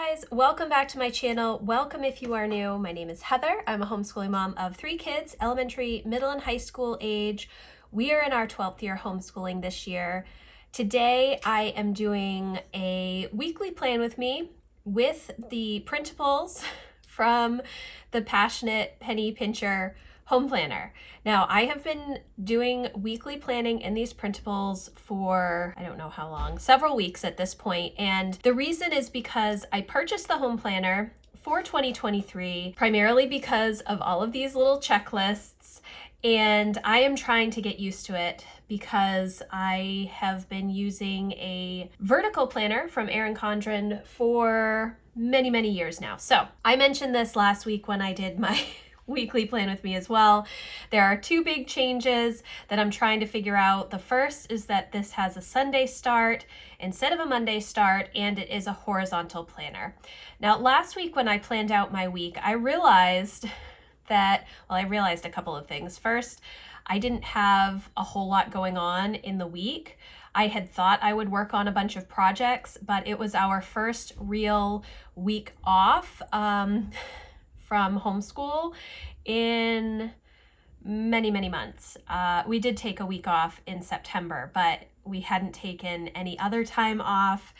guys, welcome back to my channel. Welcome if you are new. My name is Heather. I'm a homeschooling mom of 3 kids, elementary, middle, and high school age. We are in our 12th year homeschooling this year. Today I am doing a weekly plan with me with the printables from the Passionate Penny Pincher home planner. Now, I have been doing weekly planning in these printables for, I don't know how long, several weeks at this point. And the reason is because I purchased the home planner for 2023, primarily because of all of these little checklists. And I am trying to get used to it because I have been using a vertical planner from Erin Condren for many, many years now. So I mentioned this last week when I did my weekly plan with me as well. There are 2 big changes that I'm trying to figure out. The first is that this has a Sunday start instead of a Monday start, and it is a horizontal planner. Now, last week when I planned out my week, I realized a couple of things. First, I didn't have a whole lot going on in the week. I had thought I would work on a bunch of projects, but it was our first real week off from homeschool in many, many months. We did take a week off in September, but we hadn't taken any other time off.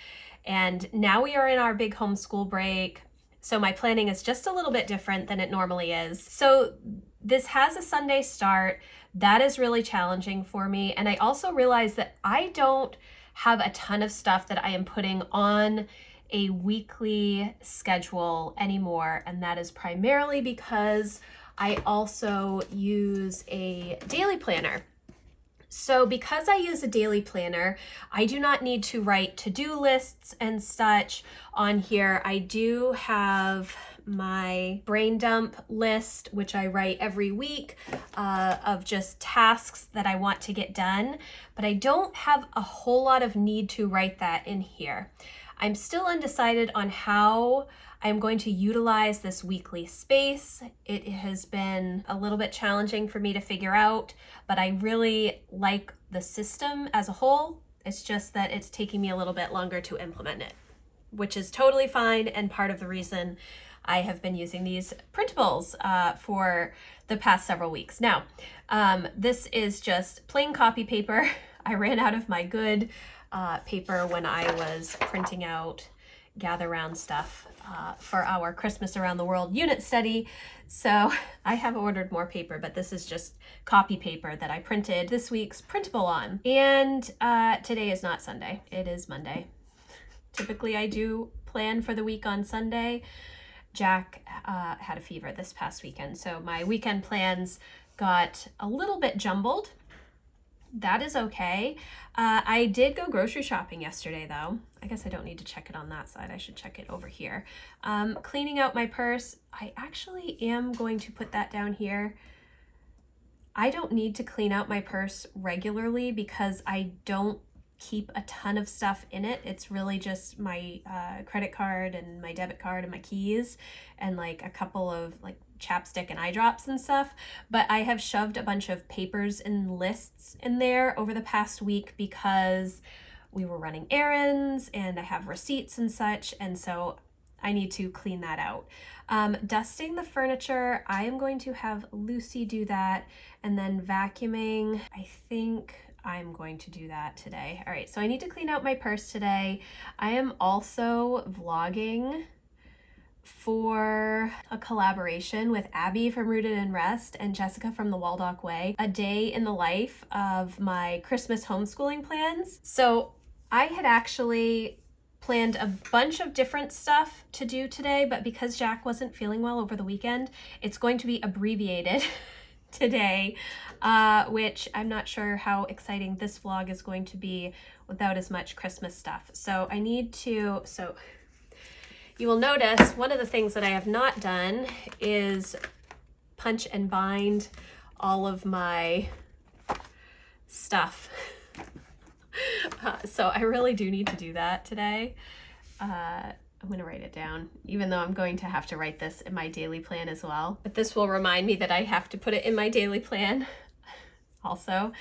And now we are in our big homeschool break. So my planning is just a little bit different than it normally is. So this has a Sunday start. That is really challenging for me. And I also realize that I don't have a ton of stuff that I am putting on a weekly schedule anymore, and that is primarily because I also use a daily planner. So because I use a daily planner, I do not need to write to-do lists and such on here. I do have my brain dump list, which I write every week, of just tasks that I want to get done, but I don't have a whole lot of need to write that in here. I'm still undecided on how I'm going to utilize this weekly space. It has been a little bit challenging for me to figure out, but I really like the system as a whole. It's just that it's taking me a little bit longer to implement it, which is totally fine and part of the reason I have been using these printables for the past several weeks. Now, this is just plain copy paper. I ran out of my good paper when I was printing out gather round stuff for our Christmas Around the World unit study. So I have ordered more paper, but this is just copy paper that I printed this week's printable on. And today is not Sunday, it is Monday. Typically I do plan for the week on Sunday. Jack had a fever this past weekend, so my weekend plans got a little bit jumbled. That is okay. I did go grocery shopping yesterday though. I guess I don't need to check it on that side. I should check it over here. Cleaning out my purse. I actually am going to put that down here. I don't need to clean out my purse regularly because I don't keep a ton of stuff in it. It's really just my credit card and my debit card and my keys and like a couple of like chapstick and eye drops and stuff. But I have shoved a bunch of papers and lists in there over the past week because we were running errands and I have receipts and such, and so I need to clean that out. Dusting the furniture, I am going to have Lucy do that, and then vacuuming, I think I'm going to do that today. All right, so I need to clean out my purse today. I am also vlogging for a collaboration with Abby from Rooted in Rest and Jessica from the Waldock Way, a day in the life of my Christmas homeschooling plans. So I had actually planned a bunch of different stuff to do today, but because Jack wasn't feeling well over the weekend, it's going to be abbreviated today, which I'm not sure how exciting this vlog is going to be without as much Christmas stuff. So I need to, you will notice one of the things that I have not done is punch and bind all of my stuff. So I really do need to do that today. I'm going to write it down, even though I'm going to have to write this in my daily plan as well. But this will remind me that I have to put it in my daily plan also.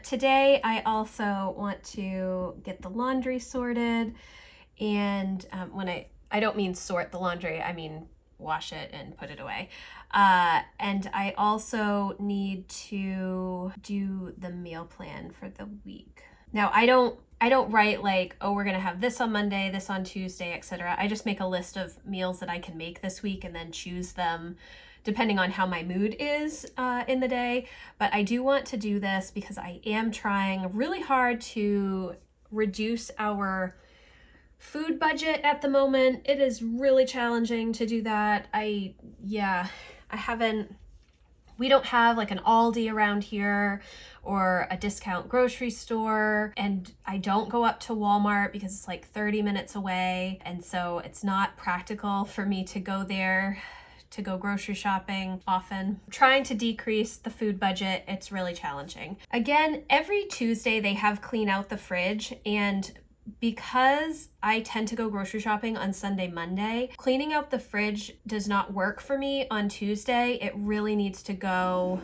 Today I also want to get the laundry sorted. And when I don't mean sort the laundry, I mean wash it and put it away. And I also need to do the meal plan for the week. Now, I don't write like, oh, we're gonna have this on Monday, this on Tuesday, etc. I just make a list of meals that I can make this week and then choose them depending on how my mood is in the day. But I do want to do this because I am trying really hard to reduce our food budget at the moment. It is really challenging to do that. We don't have like an Aldi around here or a discount grocery store, and I don't go up to Walmart because it's like 30 minutes away, and so it's not practical for me to go there to go grocery shopping often. Trying to decrease the food budget, it's really challenging. Again, every Tuesday they have clean out the fridge, and because I tend to go grocery shopping on Sunday, Monday, cleaning out the fridge does not work for me on Tuesday. It really needs to go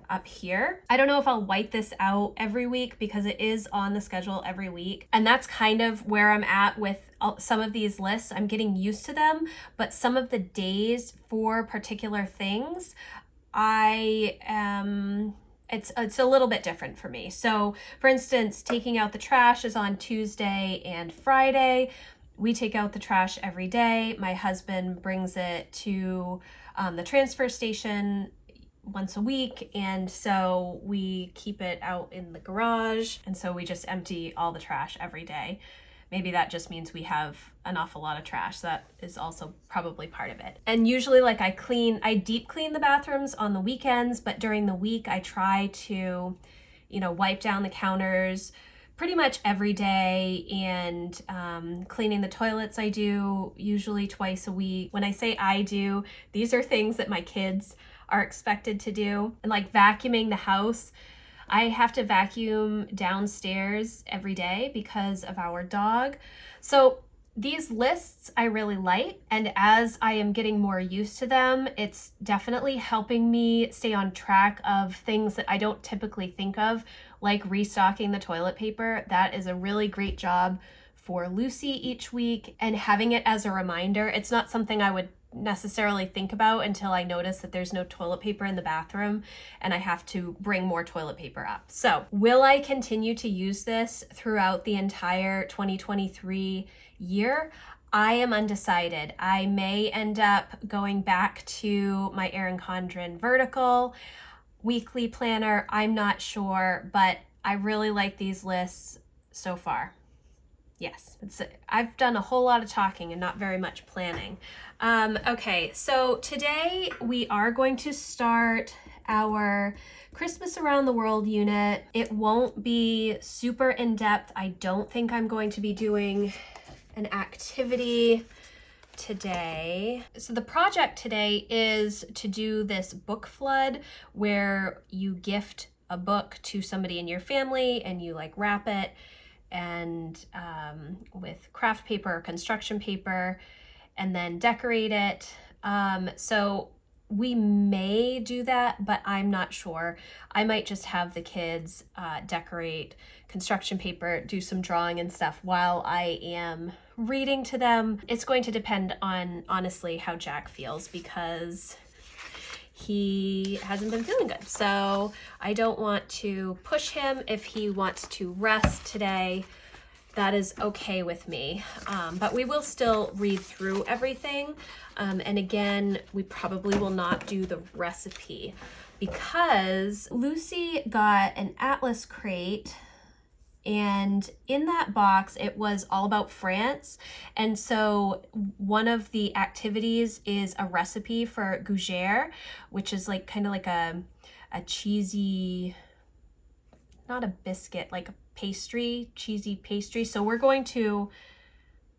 up here. I don't know if I'll white this out every week because it is on the schedule every week. And that's kind of where I'm at with some of these lists. I'm getting used to them, but some of the days for particular things, it's a little bit different for me. So for instance, taking out the trash is on Tuesday and Friday. We take out the trash every day. My husband brings it to the transfer station once a week, and so we keep it out in the garage, and so we just empty all the trash every day. Maybe that just means we have an awful lot of trash. That is also probably part of it. And usually like I deep clean the bathrooms on the weekends, but during the week I try to, wipe down the counters pretty much every day, and cleaning the toilets I do usually twice a week. When I say I do, these are things that my kids are expected to do. And like vacuuming the house, I have to vacuum downstairs every day because of our dog. So these lists I really like, and as I am getting more used to them, it's definitely helping me stay on track of things that I don't typically think of, like restocking the toilet paper. That is a really great job for Lucy each week, and having it as a reminder. It's not something I would necessarily think about until I notice that there's no toilet paper in the bathroom and I have to bring more toilet paper up. So will I continue to use this throughout the entire 2023 year? I am undecided. I may end up going back to my Erin Condren vertical weekly planner. I'm not sure, but I really like these lists so far. Yes, I've done a whole lot of talking and not very much planning. Okay, so today we are going to start our Christmas Around the World unit. It won't be super in-depth. I don't think I'm going to be doing an activity today. So the project today is to do this book flood where you gift a book to somebody in your family and you like wrap it and with craft paper or construction paper and then decorate it. So we may do that, but I'm not sure. I might just have the kids decorate construction paper, do some drawing and stuff while I am reading to them. It's going to depend on, honestly, how Jack feels because he hasn't been feeling good. So I don't want to push him. If he wants to rest today, that is okay with me. But we will still read through everything. And again, we probably will not do the recipe because Lucy got an Atlas crate, and in that box, it was all about France. And so one of the activities is a recipe for gougere, which is like kind of like a cheesy, not a biscuit, like a pastry, cheesy pastry. So we're going to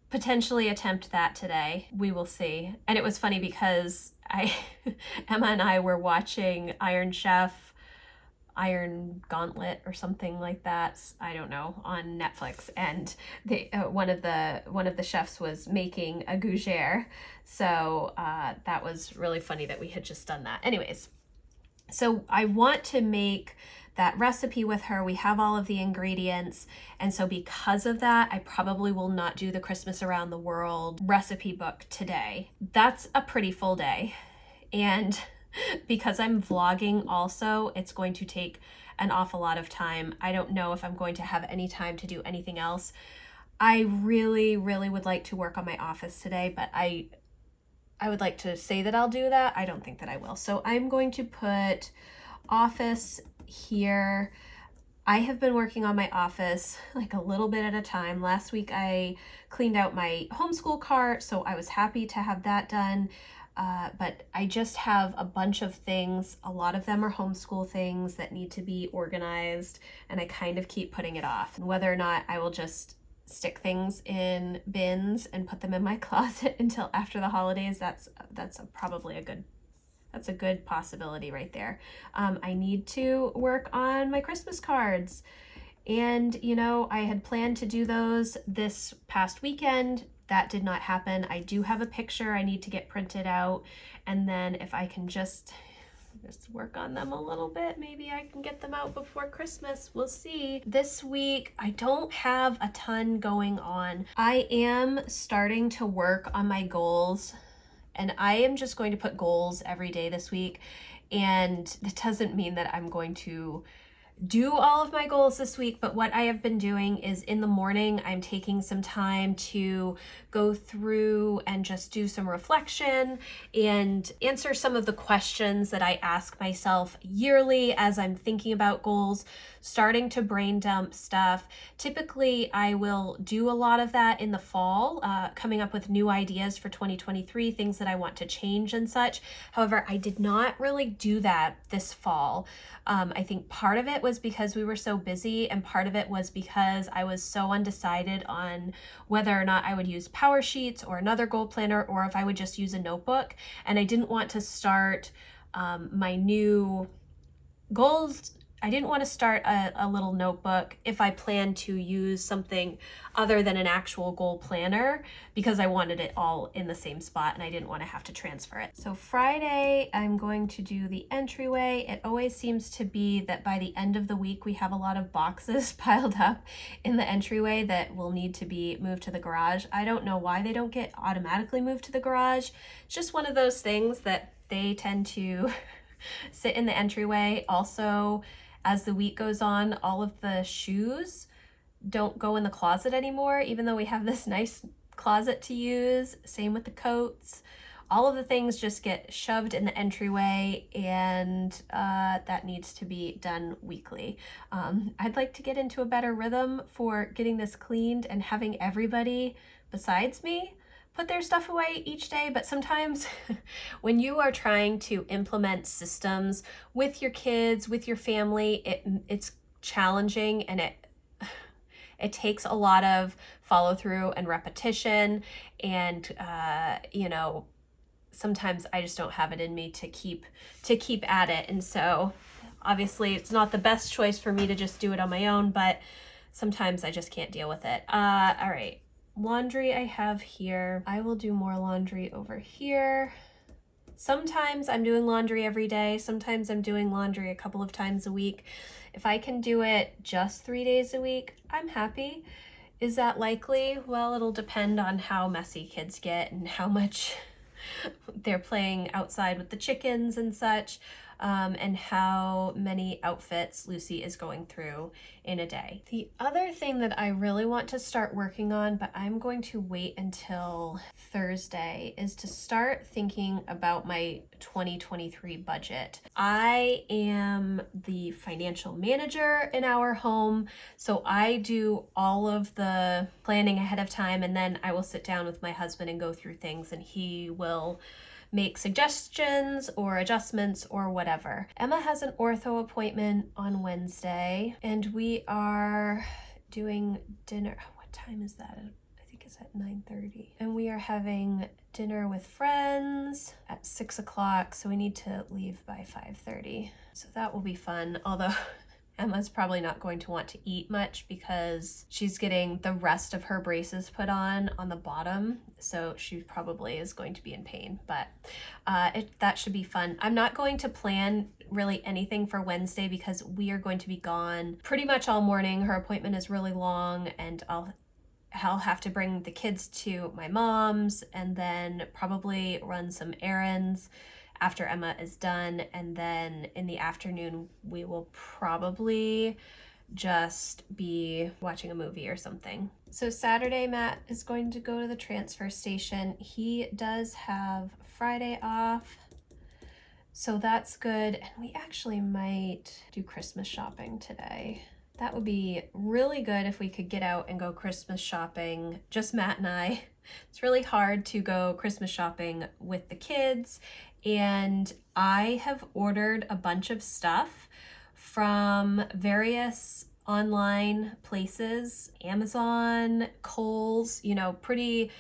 potentially attempt that today. We will see. And it was funny because Emma and I were watching Iron Gauntlet or something like that, I don't know, on Netflix, and they one of the chefs was making a gougere, so that was really funny that we had just done that. Anyways, so I want to make that recipe with her. We have all of the ingredients. And so because of that, I probably will not do the Christmas Around the World recipe book today. That's a pretty full day. And because I'm vlogging also, it's going to take an awful lot of time. I don't know if I'm going to have any time to do anything else. I really, really would like to work on my office today, but I would like to say that I'll do that. I don't think that I will. So I'm going to put office here. I have been working on my office like a little bit at a time. Last week I cleaned out my homeschool cart, so I was happy to have that done. But I just have a bunch of things. A lot of them are homeschool things that need to be organized, and I kind of keep putting it off. Whether or not I will just stick things in bins and put them in my closet until after the holidays, that's probably a good possibility right there. I need to work on my Christmas cards, and you know, I had planned to do those this past weekend. That did not happen. I do have a picture I need to get printed out, and then if I can just work on them a little bit, maybe I can get them out before Christmas. We'll see. This week I don't have a ton going on. I am starting to work on my goals, and I am just going to put goals every day this week, and it doesn't mean that I'm going to do all of my goals this week, but what I have been doing is in the morning, I'm taking some time to go through and just do some reflection and answer some of the questions that I ask myself yearly as I'm thinking about goals, starting to brain dump stuff. Typically, I will do a lot of that in the fall, coming up with new ideas for 2023, things that I want to change and such. However, I did not really do that this fall. I think part of it was because we were so busy, and part of it was because I was so undecided on whether or not I would use Power Sheets or another goal planner, or if I would just use a notebook. And I didn't want to start my new goals. I didn't want to start a little notebook if I planned to use something other than an actual goal planner, because I wanted it all in the same spot and I didn't want to have to transfer it. So Friday, I'm going to do the entryway. It always seems to be that by the end of the week, we have a lot of boxes piled up in the entryway that will need to be moved to the garage. I don't know why they don't get automatically moved to the garage. It's just one of those things that they tend to sit in the entryway. Also, as the week goes on, all of the shoes don't go in the closet anymore, even though we have this nice closet to use. Same with the coats. All of the things just get shoved in the entryway, and that needs to be done weekly. I'd like to get into a better rhythm for getting this cleaned and having everybody besides me put their stuff away each day, but sometimes when you are trying to implement systems with your kids, with your family, it's challenging, and it takes a lot of follow through and repetition, and you know, sometimes I just don't have it in me to keep at it. And so obviously it's not the best choice for me to just do it on my own, but sometimes I just can't deal with it. All right. Laundry I have here. I will do more laundry over here. Sometimes I'm doing laundry every day. Sometimes I'm doing laundry a couple of times a week. If I can do it just 3 days a week, I'm happy. Is that likely? Well, it'll depend on how messy kids get and how much they're playing outside with the chickens and such, and how many outfits Lucy is going through in a day. The other thing that I really want to start working on, but I'm going to wait until Thursday, is to start thinking about my 2023 budget. I am the financial manager in our home, so I do all of the planning ahead of time, and then I will sit down with my husband and go through things, and he will make suggestions or adjustments or whatever. Emma has an ortho appointment on Wednesday, and we are doing dinner. What time is that? I think it's at 9:30. And we are having dinner with friends at 6 o'clock, so we need to leave by 5:30. So that will be fun, although Emma's probably not going to want to eat much because she's getting the rest of her braces put on the bottom. So she probably is going to be in pain, but that should be fun. I'm not going to plan really anything for Wednesday because we are going to be gone pretty much all morning. Her appointment is really long, and I'll have to bring the kids to my mom's and then probably run some errands after Emma is done. And then in the afternoon, we will probably just be watching a movie or something. So Saturday, Matt is going to go to the transfer station. He does have Friday off, so that's good. And we actually might do Christmas shopping today. That would be really good if we could get out and go Christmas shopping, just Matt and I. It's really hard to go Christmas shopping with the kids, and I have ordered a bunch of stuff from various online places, Amazon, Kohl's, pretty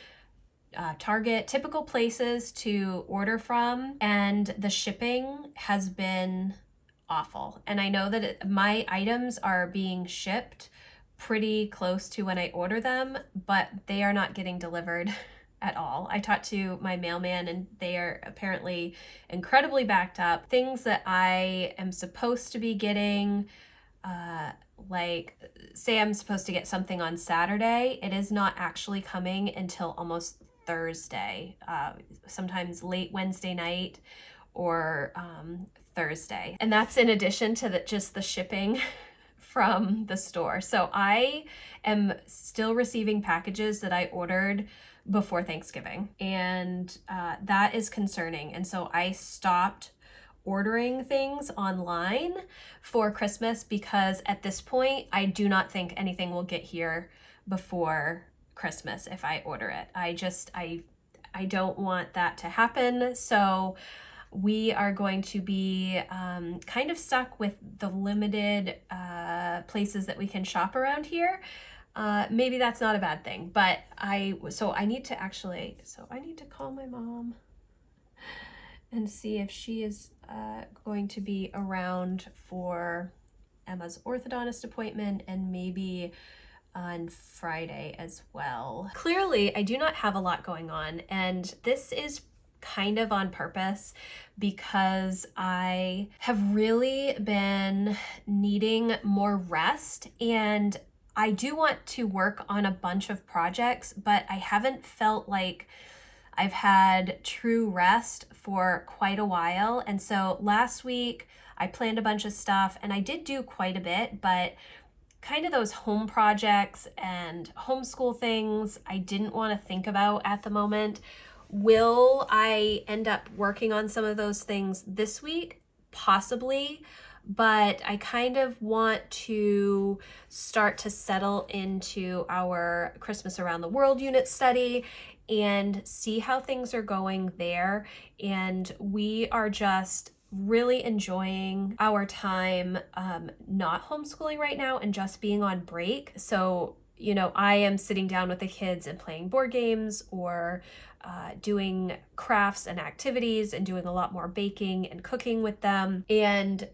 Target, typical places to order from, and the shipping has been awful. And I know that my items are being shipped pretty close to when I order them, but they are not getting delivered at all. I talked to my mailman and they are apparently incredibly backed up. Things that I am supposed to be getting, like say I'm supposed to get something on Saturday, it is not actually coming until almost Thursday, sometimes late Wednesday night or Thursday. And that's in addition to just the shipping from the store. So I am still receiving packages that I ordered before Thanksgiving, and that is concerning. And so I stopped ordering things online for Christmas because at this point I do not think anything will get here before Christmas if I order it. I don't want that to happen. So we are going to be kind of stuck with the limited places that we can shop around here. Maybe that's not a bad thing, but I need to call my mom and see if she is going to be around for Emma's orthodontist appointment and maybe on Friday as well. Clearly, I do not have a lot going on, and this is kind of on purpose because I have really been needing more rest, and I do want to work on a bunch of projects, but I haven't felt like I've had true rest for quite a while. And so last week I planned a bunch of stuff and I did do quite a bit, but kind of those home projects and homeschool things I didn't want to think about at the moment. Will I end up working on some of those things this week? Possibly, but I kind of want to start to settle into our Christmas Around the World unit study and see how things are going there. And we are just really enjoying our time not homeschooling right now and just being on break. So, I am sitting down with the kids and playing board games or doing crafts and activities and doing a lot more baking and cooking with them and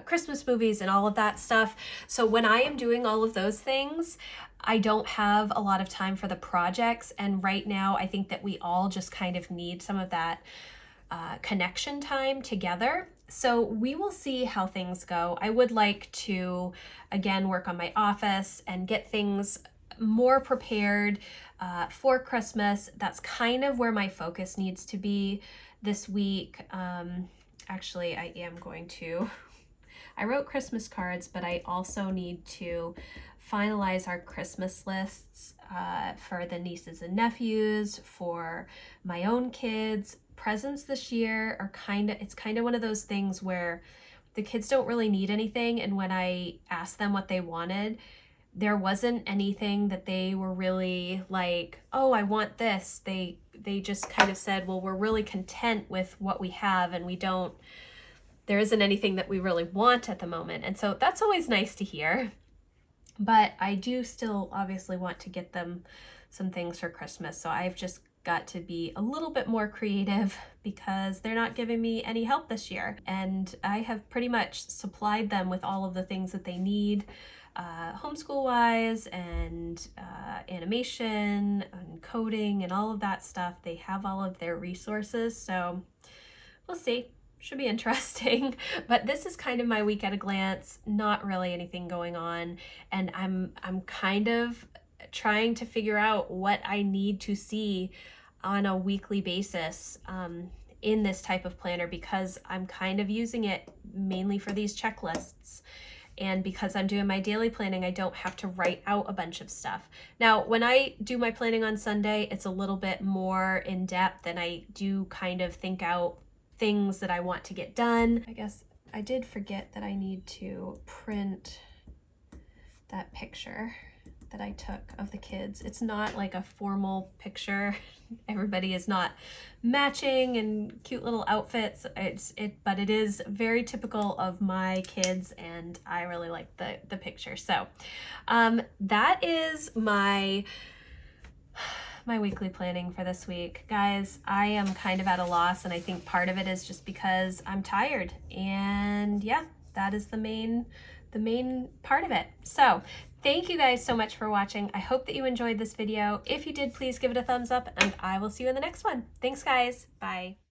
Christmas movies and all of that stuff. So when I am doing all of those things, I don't have a lot of time for the projects. And right now, I think that we all just kind of need some of that connection time together. So we will see how things go. I would like to, again, work on my office and get things more prepared for Christmas. That's kind of where my focus needs to be this week. Actually, I wrote Christmas cards, but I also need to finalize our Christmas lists for the nieces and nephews, for my own kids. Presents this year are it's kind of one of those things where the kids don't really need anything, and when I asked them what they wanted, there wasn't anything that they were really like, oh, I want this. They just kind of said, well, we're really content with what we have, and there isn't anything that we really want at the moment. And so that's always nice to hear. But I do still obviously want to get them some things for Christmas. So I've just got to be a little bit more creative because they're not giving me any help this year. And I have pretty much supplied them with all of the things that they need, homeschool-wise, and animation and coding and all of that stuff. They have all of their resources, so we'll see. Should be interesting. But this is kind of my week at a glance. Not really anything going on, and I'm kind of trying to figure out what I need to see on a weekly basis in this type of planner, because I'm kind of using it mainly for these checklists. And because I'm doing my daily planning, I don't have to write out a bunch of stuff. Now, when I do my planning on Sunday, it's a little bit more in depth, and I do kind of think out things that I want to get done. I guess I did forget that I need to print that picture that I took of the kids. It's not like a formal picture. Everybody is not matching in cute little outfits. But it is very typical of my kids, and I really like the picture. So that is my weekly planning for this week. Guys, I am kind of at a loss, and I think part of it is just because I'm tired. And yeah, that is the main part of it. So thank you guys so much for watching. I hope that you enjoyed this video. If you did, please give it a thumbs up, and I will see you in the next one. Thanks, guys. Bye.